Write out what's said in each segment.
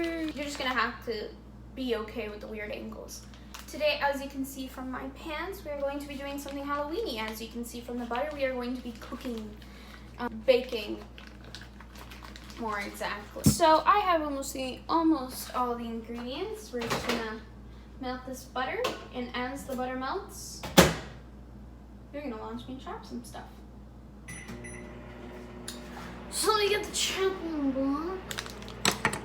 You're just gonna have to be okay with the weird angles. Today, as you can see from my pants, we are going to be doing something Halloween-y. As you can see from the butter, we are going to be cooking, baking, more exactly. So I have almost all the ingredients. We're just gonna melt this butter, and as the butter melts, you're gonna launch me and chop some stuff. So let me get the chopping block.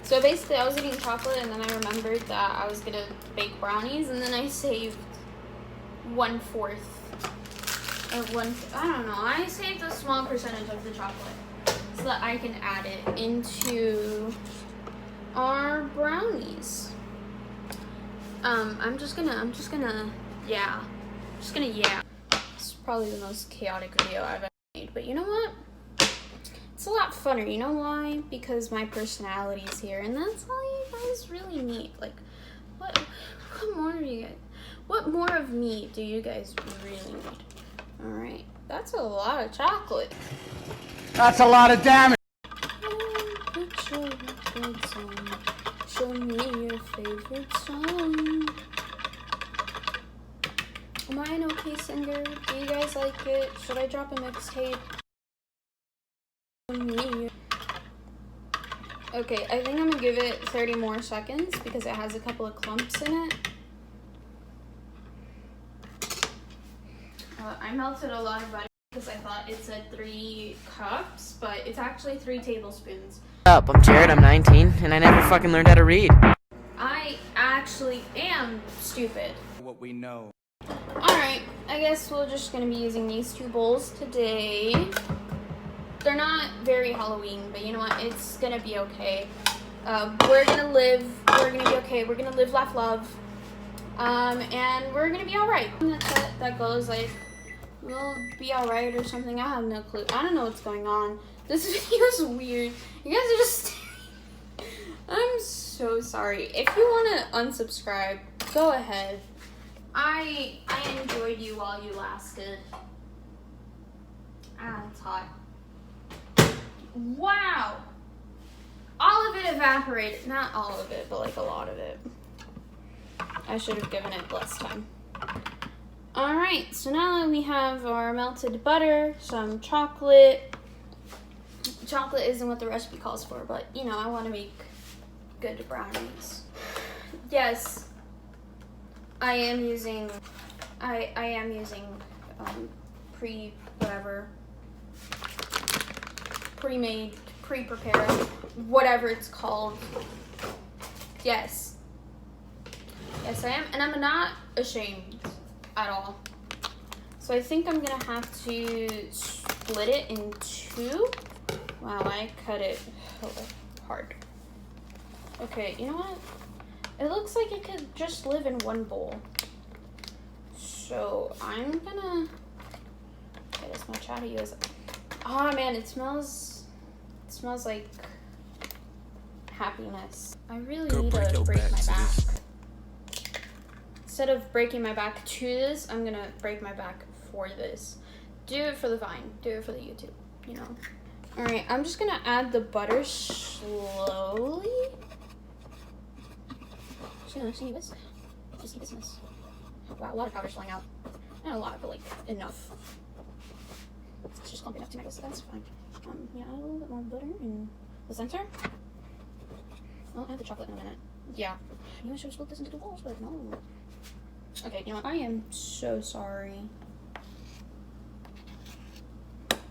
So basically, I was eating chocolate, and then I remembered that I was gonna bake brownies, and then I saved 1/4 or I don't know. I saved a small percentage of the chocolate so that I can add it into our brownies. I'm just gonna, yeah. It's probably the most chaotic video I've ever made, but you know what? It's a lot funner. You know why? Because my personality is here, and that's all you guys really need. Like, what more do you guys? What more of me do you guys really need? All right, that's a lot of chocolate. That's a lot of damage. Show me your favorite song. Am I an okay singer? Do you guys like it? Should I drop a mixtape? Okay, I think I'm gonna give it 30 more seconds because it has a couple of clumps in it. I melted a lot of butter because I thought it said 3 cups, but it's actually 3 tablespoons. Up, I'm Jared, I'm 19, and I never fucking learned how to read. I actually am stupid. What we know. Alright, I guess we're just gonna be using these 2 bowls today. They're not very Halloween, but you know what? It's gonna be okay. We're gonna be okay. We're gonna live, laugh, love. And we're gonna be alright. That goes like, we'll be alright or something. I have no clue. I don't know what's going on. This video is weird. You guys are just I'm so sorry. If you wanna unsubscribe, go ahead. I enjoyed you while you lasted. Ah, it's hot. Wow! All of it evaporated. Not all of it, but like a lot of it. I should have given it less time. Alright, so now that we have our melted butter, some chocolate. Chocolate isn't what the recipe calls for, but you know, I want to make good brownies. Yes, I am using pre-made, pre-prepared, whatever it's called. Yes, I am, and I'm not ashamed at all. So I think I'm gonna have to split it in 2. Wow, I cut it hard. Okay, you know what? It looks like it could just live in 1 bowl. So I'm gonna get as much out of you as. Oh man, it smells like happiness. I really need to break my back. Instead of breaking my back to this, I'm gonna break my back for this. Do it for the Vine. Do it for the YouTube, you know. Alright, I'm just gonna add the butter slowly. Just gonna see this. Just see business. Wow, a lot of powder's flying out. Not a lot, but like enough. It's just clumping up to my guess. That's fine. Yeah, add a little bit more butter in the center. I'll add the chocolate in a minute. Yeah. You know, I should have split this into 2 bowls, but no. Okay, you know what? I am so sorry.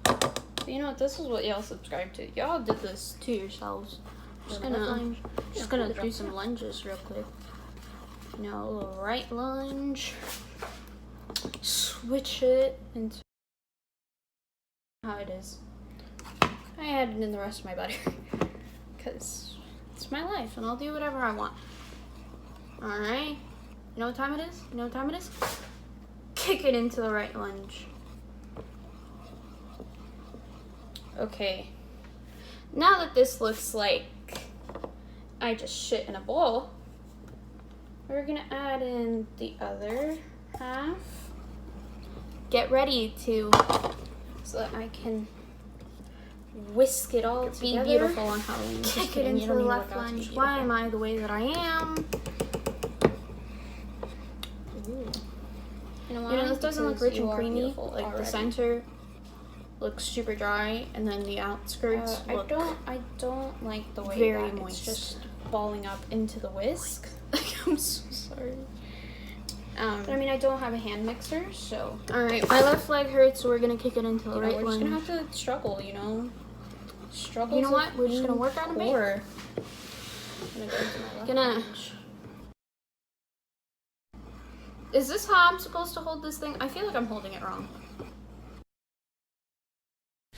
But you know what? This is what y'all subscribe to. Y'all did this to yourselves. Just gonna do some lunges real quick. You know, a little right lunge. Switch it into how it is. I added in the rest of my butter because it's my life and I'll do whatever I want. Alright. You know what time it is? You know what time it is? Kick it into the right lunge. Okay. Now that this looks like I just shit in a bowl, we're gonna add in the other half. Get ready so that I can whisk it all Be together. beautiful on Halloween. Kick it into the left lunge. Why am I the way that I am? You know, You know, this doesn't look rich and creamy. Beautiful Like already. the center looks super dry, and then the outskirts look I don't like the way very that moist. it's just balling up into the whisk. I'm so sorry. But I mean, I don't have a hand mixer, so Alright, my left leg hurts, so we're gonna kick it into the you know, right we're just lunge. gonna have to struggle. You know, struggle. You know what? We're just gonna work on a bit. core. I'm gonna go into my left Gonna- lunge. Is this how I'm supposed to hold this thing? I feel like I'm holding it wrong.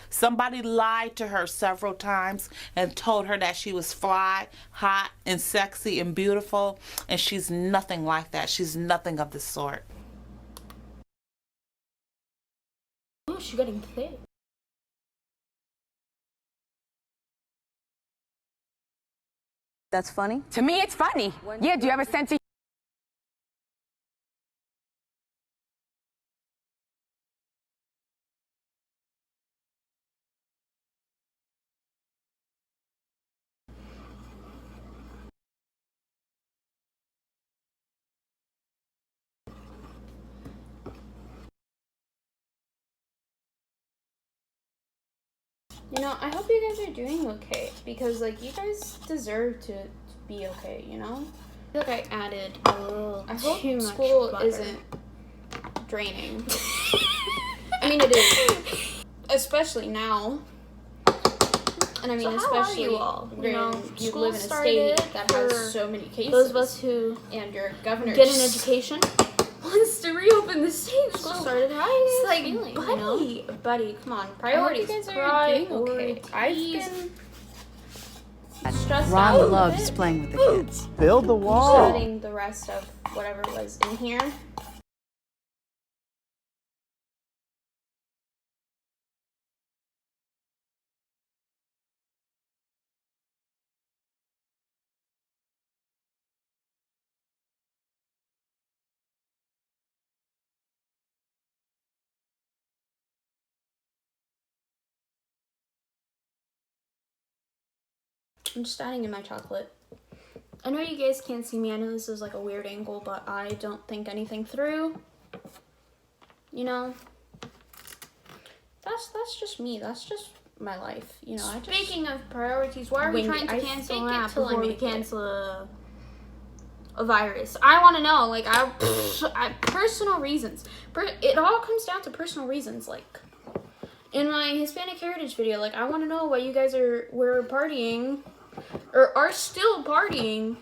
Somebody lied to her several times and told her that she was fly, hot, and sexy and beautiful, and she's nothing like that. She's nothing of the sort. Oh, she's getting thick. That's funny. To me, it's funny. Yeah, do you have a sense of You know, I hope you guys are doing okay because, like, you guys deserve to be okay. You know. I feel like I added a little I hope too much school butter. isn't draining. I mean, it is, especially now. And I mean, So how are especially you all? You when know, you school live in a started state that for has so many cases. Those of us who and your governor get an education wants to reopen the state. School So started. How are you it's guys like, feeling? buddy, You know? Buddy, come on. Priorities. Priorities. You guys are doing okay. I've Priorities. been stressed Ron out a loves bit. playing with the kids. Build the wall. Setting the rest of whatever was in here. I'm just adding in my chocolate. I know you guys can't see me. I know this is like a weird angle, but I don't think anything through. You know, That's just me. That's just my life. You know, I just speaking of priorities, why are we wing trying it. to I cancel fake an it app till I before we make it. cancel a virus? I want to know. Like, I personal reasons. It all comes down to personal reasons. Like, in my Hispanic Heritage video, like, I want to know why you guys were partying or are still partying.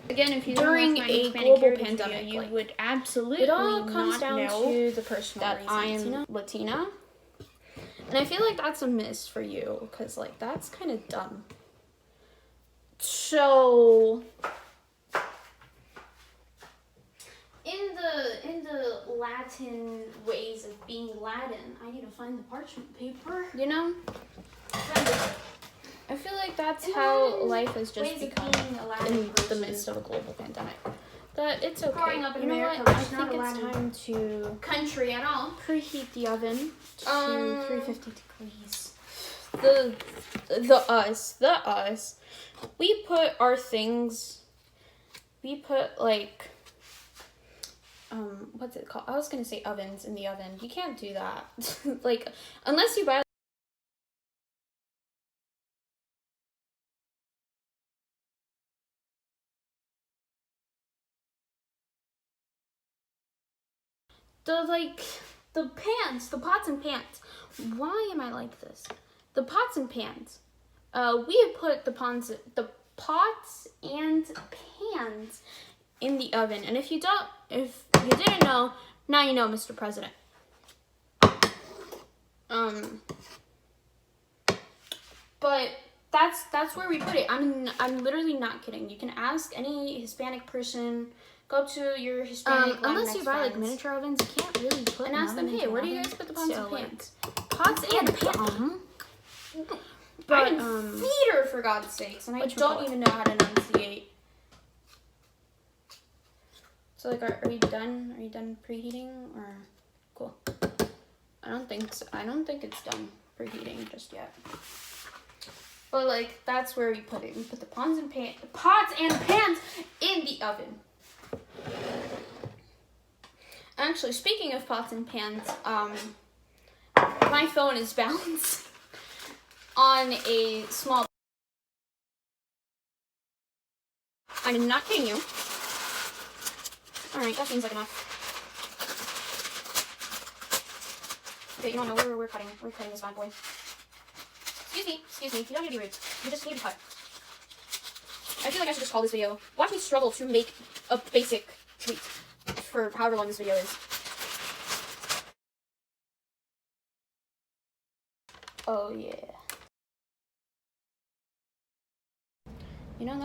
Again, if you During didn't watch my a Hispanic global Heritage pandemic, video, you like, would absolutely It all comes not down know to the personal that reasons. I am you know? Latina. And I feel like that's a miss for you, because, like, that's kind of dumb. So, in the Latin ways of being Latin, I need to find the parchment paper. You know, I feel like that's In how Latin life has just ways of become being a Latin in the person. midst of a global pandemic. That it's okay. Growing up in you know America, what? I which is not think a it's Latin time to country at all. preheat the oven to 350 degrees. The us. We put our things. We put like what's it called? I was gonna say ovens in the oven. You can't do that. Like unless you buy the pans, the pots and pans. Why am I like this? The pots and pans. We have put the pots and pans in the oven. And if you didn't know, now you know, Mr. President. But that's where we put it. I'm literally not kidding. You can ask any Hispanic person. Go up to your Hispanic Unless you Latinx buy like friends miniature ovens, you can't really put and an ask them, oven hey, into where an do you oven. guys put the pots So, and like, pans? pots and pans. But I I can feed her for God's sakes, and I Whatchamacallit? don't even know how to enunciate. So like, are you done? Are you done preheating or cool? I don't think so. I don't think it's done. preheating just yet. But like, that's where we put it. We put the pots and pans in the oven. Actually, speaking of pots and pans, my phone is balanced on a small. I'm not kidding you. Alright, that seems like enough. Okay, you don't know where we're cutting. We're cutting this bad boy. Excuse me. You don't need to be rude. You just need to cut. I feel like I should just call this video. Watch me struggle to make a basic tweet for however long this video is. Oh yeah. You know,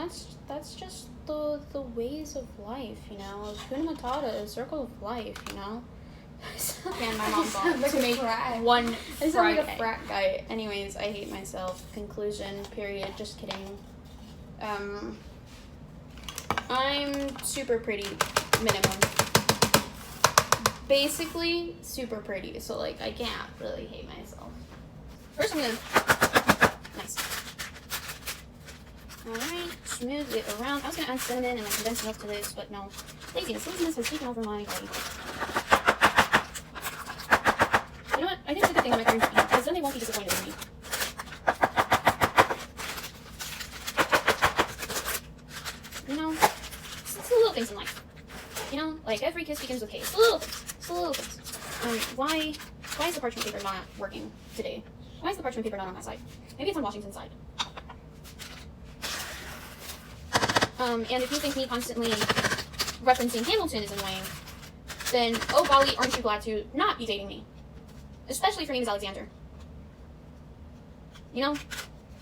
that's just the ways of life, you know. Hakuna Matata, a circle of life, you know. And my mom bought to make one fried egg. Frat guy. Anyways, I hate myself. Conclusion. Period. Just kidding. I'm super pretty. Minimum. Basically, super pretty. So like, I can't really hate myself. First, I'm gonna. Nice. Alright, smooth it around. I was gonna add cinnamon and like condensed milk to this, but no. Laziness has taken over my body. You know what? I think it's a good thing that my parents eat, because then they won't be disappointed in me. You know, it's the little things in life. You know, like every kiss begins with K. It's the little things. It's the little things. Why is the parchment paper not working today? Why is the parchment paper not on that side? Maybe it's on Washington's side. And if you think me constantly referencing Hamilton is annoying, then, oh golly, aren't you glad to not be dating me? Especially if your name is Alexander. You know?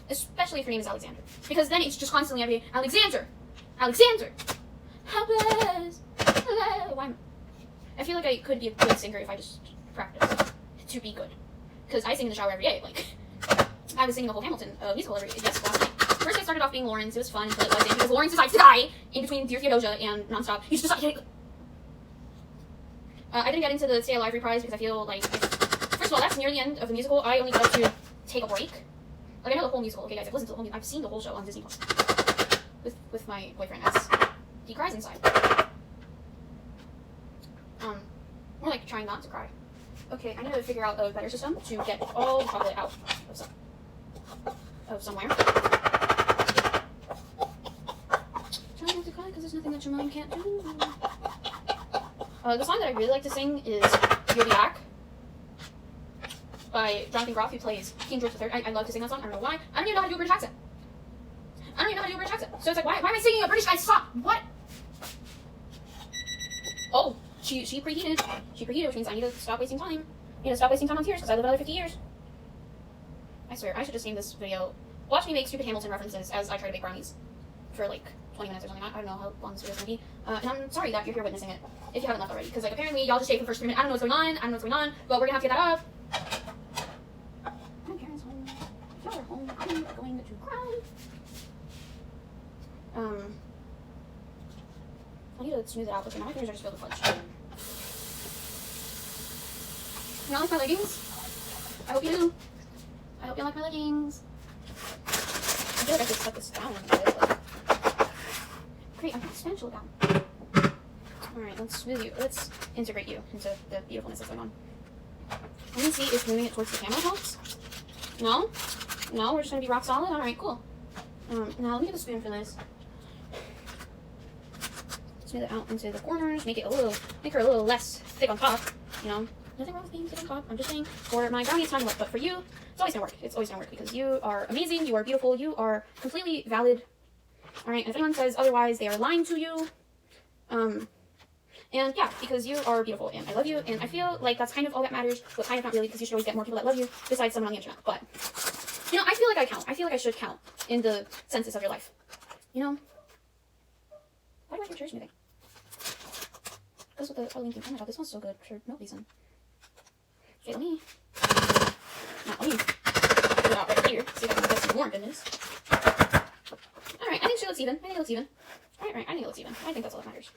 Especially if your name is Alexander. Because then it's just constantly every day, Alexander! Alexander! Helpless! Why? I feel like I could be a good singer if I just practiced to be good. Because I sing in the shower every day. Like, I was singing the whole Hamilton musical last night. First I started off being Lawrence. It was fun until it wasn't, because Lawrence decides to die in between Dear Theodosia and Nonstop. He's just like, I didn't get into the Stay Alive reprise because I feel like, first of all, that's near the end of the musical. I only got to take a break. Like, I know the whole musical. Okay, guys, I've listened to the whole musical. I've seen the whole show on Disney Plus with my boyfriend as he cries inside. More like trying not to cry. Okay, I need to figure out a better system to get all the chocolate out of somewhere. Try not to cry because there's nothing that your mom can't do. The song that I really like to sing is You'll Be Back by Jonathan Groff, who plays King George III. I love to sing that song. I don't know why. I don't even know how to do a British accent. So it's like, why am I singing a British guy's song? What? Oh, she preheated. Which means I need to stop wasting time. I need to stop wasting time on tears because I live another 50 years. I swear, I should just name this video, watch me make stupid Hamilton references as I try to bake brownies for like 20 minutes or something. I don't know how long this video is going to be. And I'm sorry that you're here witnessing it, if you haven't left already. Because like apparently y'all just stayed for the first 3 minutes. I don't know what's going on, but we're going to have to get that up. My parents home. Y'all are home. I'm going to cry. I need to smooth it out because now my fingers are just filled with fudge. You don't like my leggings? I hope you do. I hope you like my leggings. I feel like I should set this down a bit, but... Great, I'm putting spatula down. Alright, let's integrate you into the beautifulness that's going on. Let me see if moving it towards the camera helps. No? No, we're just going to be rock solid? Alright, cool. Now let me get a spoon for this. Smooth it out into the corners, make her a little less thick on top, you know. Nothing wrong with being thick on top. I'm just saying, for my brownie, it's time to work. But for you, it's always gonna work. It's always gonna work because you are amazing, you are beautiful, you are completely valid. Alright, and if anyone says otherwise, they are lying to you. And yeah, because you are beautiful and I love you, and I feel like that's kind of all that matters, but kind of not really, because you should always get more people that love you besides someone on the internet. But, you know, I feel like I count. I feel like I should count in the census of your life. You know? Why do I like your chair smoothing? Goes with the Halloween theme. Oh my god, this smells so good for no reason. Okay, let me put it out right here, see if I can get some more goodness. Alright, I think she looks even. Alright, I think it looks even. I think that's all that matters.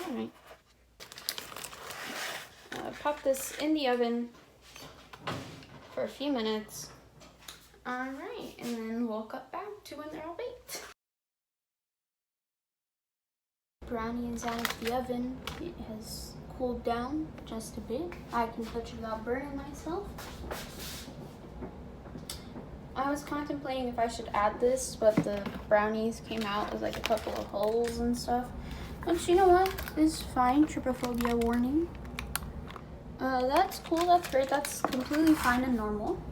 Alright. pop this in the oven for a few minutes. Alright, and then we'll cut back to when they're all baked. Brownie is out of the oven. It has cooled down just a bit. I can touch it without burning myself. I was contemplating if I should add this, but the brownies came out with like a couple of holes and stuff. But you know what? It's fine. Trypophobia warning. That's cool. That's great. That's completely fine and normal.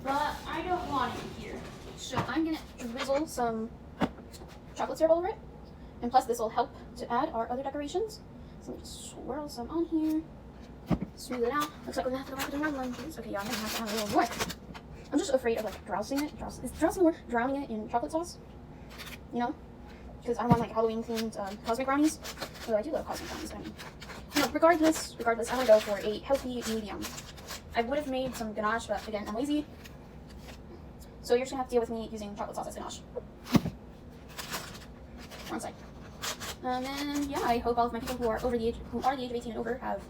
But I don't want it here. So I'm gonna drizzle some chocolate syrup all over it. And plus this will help to add our other decorations. So let me just swirl some on here. Smooth it out. Looks like we're gonna have to go back to the round lunches. Okay, yeah, I'm gonna have to add a little more. I'm just afraid of like drowsing it. Is drowsing or drowning it in chocolate sauce? You know? Because I don't want like Halloween themed cosmic brownies. Although I do love cosmic brownies, I mean. No, regardless, I want to go for a healthy medium. I would have made some ganache, but again, I'm lazy. So you're just gonna have to deal with me using chocolate sauce as ganache. Wrong side. And then yeah, I hope all of my people who are the age of 18 and over have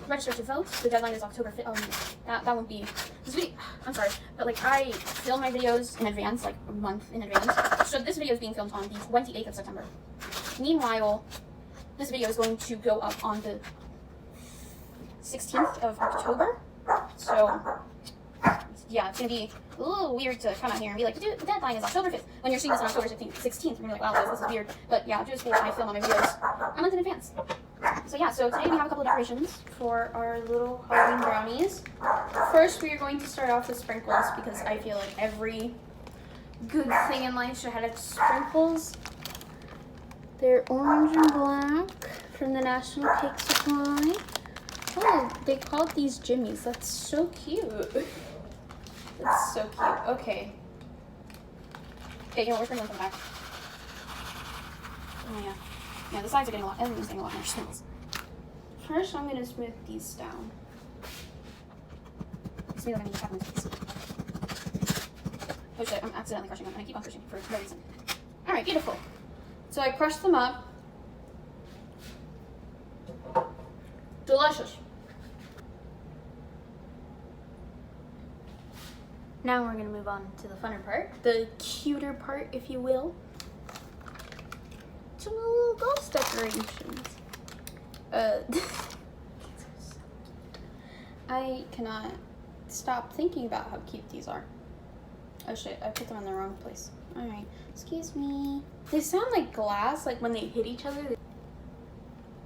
registered to vote. The deadline is October 5th. That won't be this video. I'm sorry, but like I film my videos in advance, like a month in advance. So this video is being filmed on the 28th of September. Meanwhile, this video is going to go up on the 16th of October. So yeah, it's gonna be a little weird to come out here and be like, dude, the deadline is October 5th when you're seeing this on October 16th. And you're like, wow, this is weird. But yeah, just because I film all my videos a month in advance. So yeah, so today we have a couple of decorations for our little Halloween brownies. First, we are going to start off with sprinkles because I feel like every good thing in life should have its sprinkles. They're orange and black from the National Cake Supply. Oh, they called these Jimmies. That's so cute. That's so cute. Okay. Okay, you know, we're bringing them back. Oh yeah. Yeah, the sides are getting a lot, everything's getting a lot more smells. First, I'm going to smooth these down. Smooth them into chocolate cookies. Oh shit, I'm accidentally crushing them, and I keep on crushing for no reason. Alright, beautiful. So I crushed them up. Delicious. Now we're going to move on to the funner part, the cuter part, if you will. Some little ghost decorations. I cannot stop thinking about how cute these are. Oh shit, I put them in the wrong place. Alright, excuse me. They sound like glass, like when they hit each other.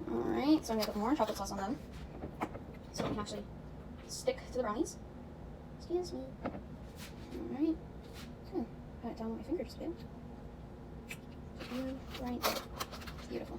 Alright, so I'm gonna put more chocolate sauce on them. So we can actually stick to the brownies. Excuse me. Alright. Pat it down with my fingers a bit. Right there. Beautiful.